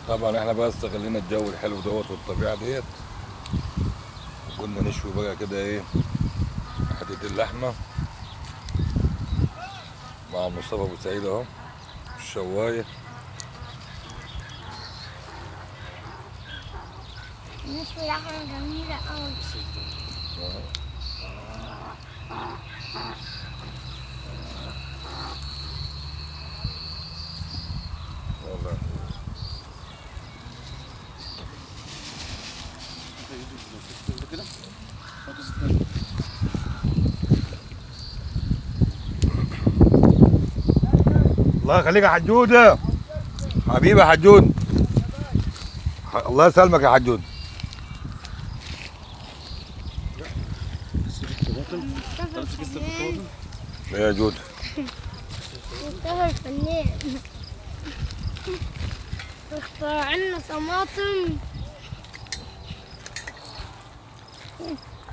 طبعا احنا بقى استغلينا الجو الحلو دوت والطبيعه ديت، وكنا نشوي بقى كده ايه حته اللحمه مع مصطفى ابو سعيد اهو الشوايه. نشوي لحمة جميلة أوي. والله الله يخليك يا حجوده حبيبي يا حجود، الله يسلمك يا حجود. ايه يا جود؟ مصطفى الفنان اخترع عنا طماطم،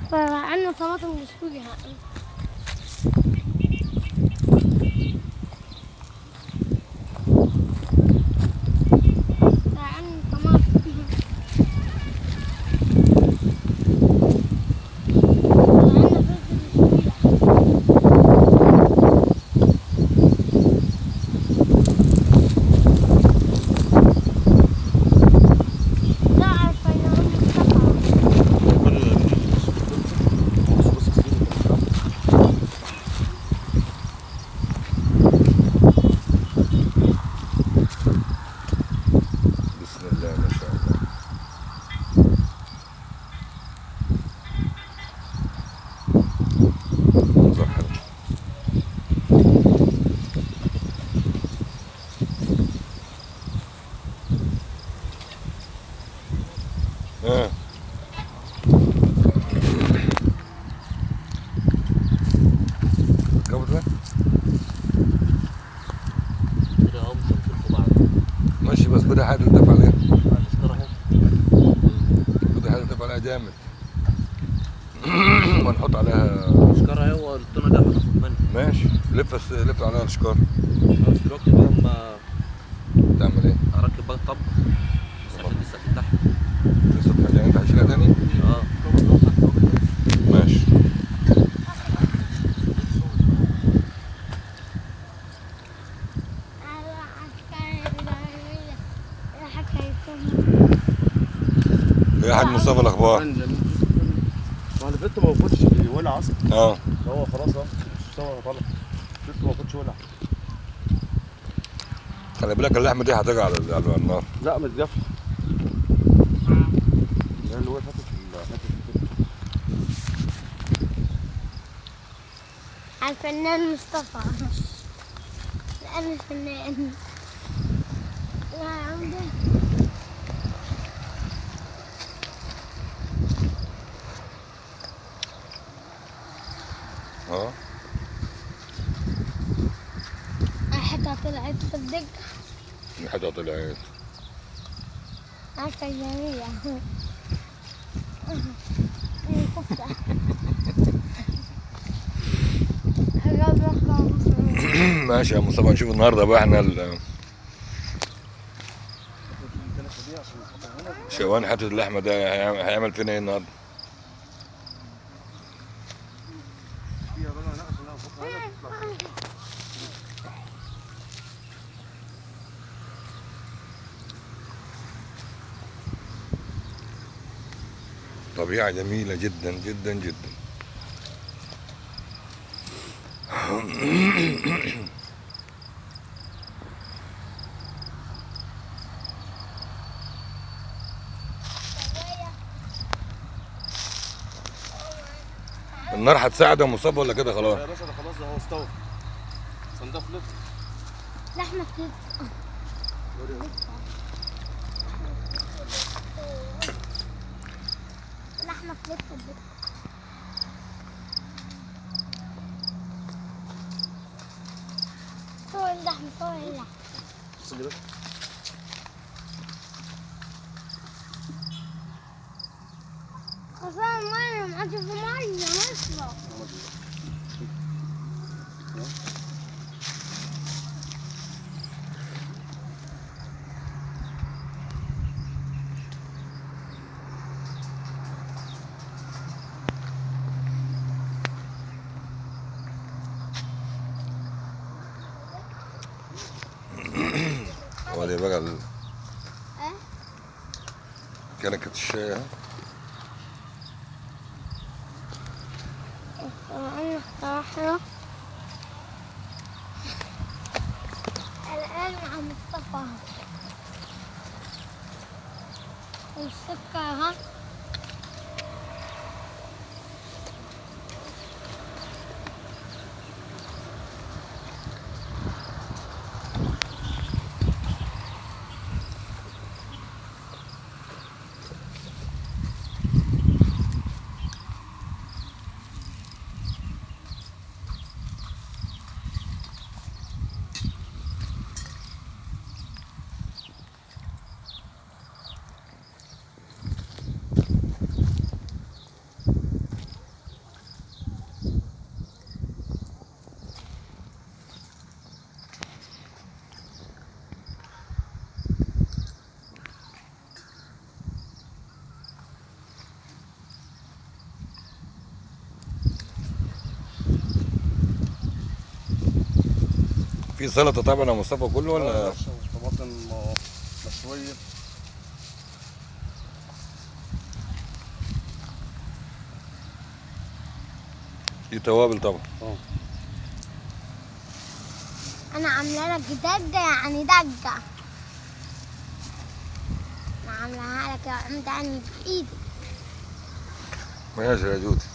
اخترع عنا طماطم نشويها. اخترع عنا طماطم. بسم الله ما شاء الله. منظر حلو. ها كبر ده كده اهو مش هنشوفه بعد. ماشي، بس بدها حاجه تدفع عليها، الاشكار اهو. بدها حاجه تدفع عليها جامد. ونحط عليها الاشكار اهي، والتونه ده هناخد منه. ماشي. لف عليها الاشكار. بس دلوقتي بقى اما تعمل ايه؟ اركب بقى الطب بس عشان لسه تفتح. لسه يعني انت هتشيلها تاني؟ اه ماشي. ايه يا حاج مصطفى الاخبار؟ ما الفت ما المفروضش يولع اصلا. اه هو خلاص اهو مستوى طلع. الفت ما المفروضش يولع. خلي بالك اللحمه دي هتقع على النار. لا متقفل. ده اللي هو حته الفنان مصطفى. أنا الفنان. لا يا عمدة. اه حتى طلعت صدق. حاجه طلعت. عارفة جميلة. كفتة. ماشي يا مصطفى، نشوف النهارده بقى احنا شوان حته اللحمه ده هيعمل فينا ايه النهارده؟ طبيعه جميله جدا جدا جدا. النار هتساعد يا مصطفى ولا كده خلاص؟ يا باشا ده خلاص ده هو استوى. صندوق لف. لحمة كده. لحمة كده. صور اللحمة صور اللحمة. بص كده. خسارة المية ما عادش في مية نشرب. وادي بقى ايه كنكة الشاي اهي. انا اخترعها الان مع مصطفى والسكر ها في سلطة طبعا يا مصطفى كله ولا؟ طماطم مشوية. في توابل طبعا. انا عامله لك دجه يعني دجه انا عاملاها لك يا عمد يعني بايدي ماشي يا جودي.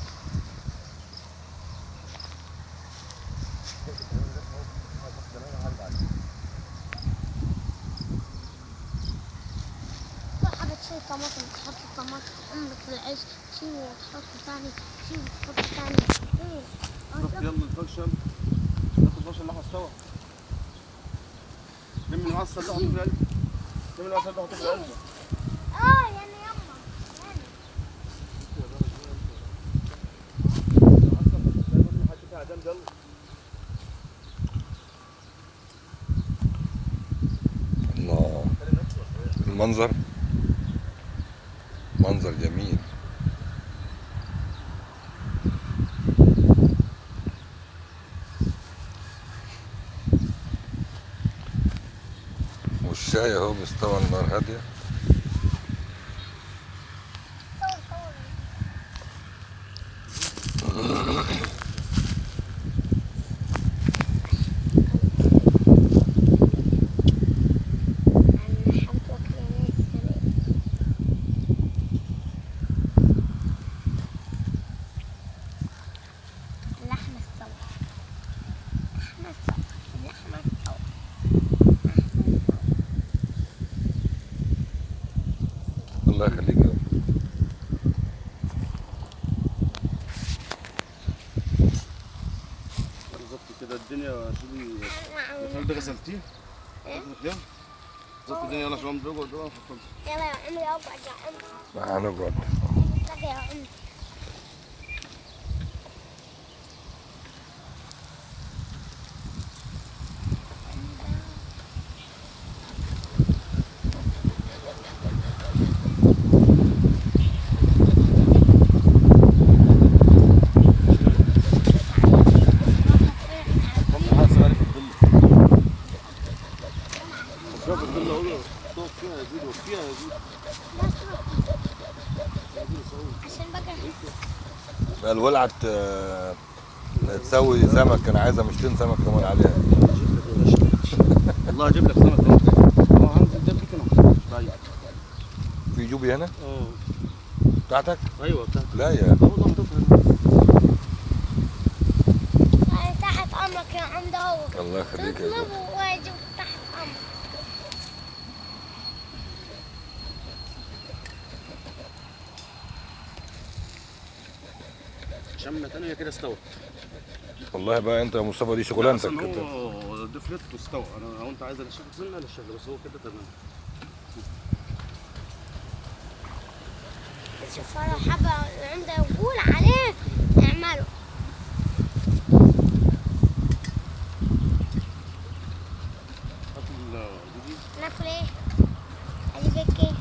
حابة تشيل طماطم تحط الطماطم عمرك في العيش تشيل وتحط ثاني تشيل وتحط ثاني يلا الفرشة. هات الفرشة اللي استوى. لم المعصر ده حطه في القلب. لم المعصر ده حطه في القلب. يعني يما يعني الله المنظر منظر جميل. والشاي اهو بيستوى على النار هادية. أنا حابة أكل ناس كمان اللحمة استوت اللحمة استوت اللحمة استوت الله يخليك يا رب. بالظبط كده الدنيا. شوفي الخيار ده غسلتيه. الخيار ظبط الدنيا. يلا عشان بيقعد ده حطهم. يلا يا عمري اقعد يا عمري هنقعد. لك يا عمري حط حاجة صغيرة في الظل. حطها في الظل اهو. حطها فيها يا زيد وفيها يا زيد. عشان بقى بقى الولعة تسوي سمك. انا عايزة 200 سمك كمان عليها. والله اجيب لك سمك كمان. عندي ده بيك انا. طيب. في جوبي هنا بتاعتك؟ ايوه بتاعتك. لا يا والله حطيتها هنا. تحت امرك يا عمده هو الله يخليك يا جودي. تطلبه واجب تحت امرك شمة تانية كده استوت. والله بقى انت يا مصطفى دي شغلانتك أصلاً انت. هو دفلت واستوى. انا لو انت عايز اشيل سنه للشغل بس هو كده تمام. شوف انا حابه العمده يقول عليه اعمله يا جوجي. ناكل ايه؟ اجيب لك ايه؟